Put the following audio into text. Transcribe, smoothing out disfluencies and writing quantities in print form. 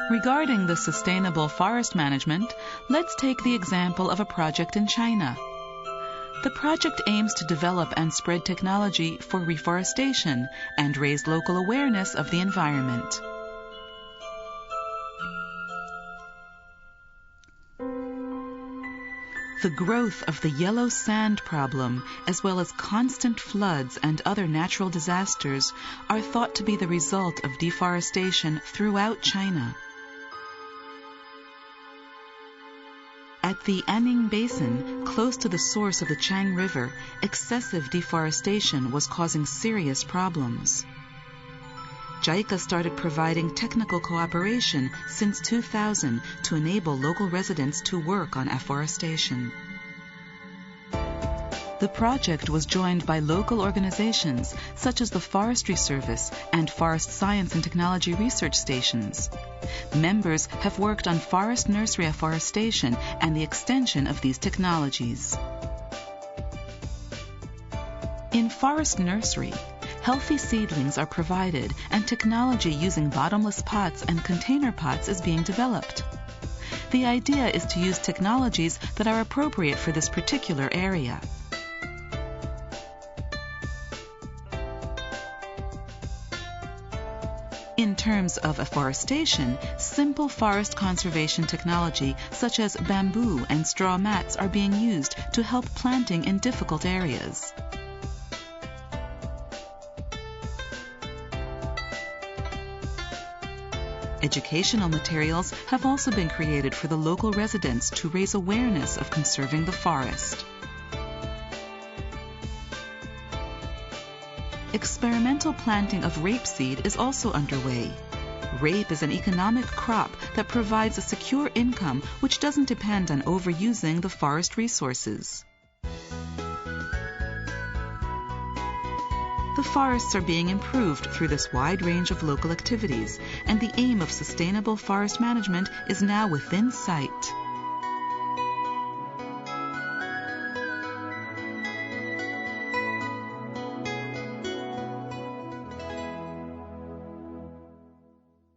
Regarding the sustainable forest management, let's take the example of a project in China. The project aims to develop and spread technology for reforestation and raise local awareness of the environment. The growth of the yellow sand problem, as well as constant floods and other natural disasters, are thought to be the result of deforestation throughout China. At the Anning Basin, close to the source of the Chang River, excessive deforestation was causing serious problems. JICA started providing technical cooperation since 2000 to enable local residents to work on afforestation. The project was joined by local organizations such as the Forestry Service and Forest Science and Technology Research Stations. Members have worked on forest nursery afforestation and the extension of these technologies. In forest nursery, healthy seedlings are provided and technology using bottomless pots and container pots is being developed. The idea is to use technologies that are appropriate for this particular area. In terms of afforestation, simple forest conservation technology such as bamboo and straw mats are being used to help planting in difficult areas. Educational materials have also been created for the local residents to raise awareness of conserving the forest. Experimental planting of rapeseed is also underway. Rape is an economic crop that provides a secure income which doesn't depend on overusing the forest resources. The forests are being improved through this wide range of local activities, and the aim of sustainable forest management is now within sight.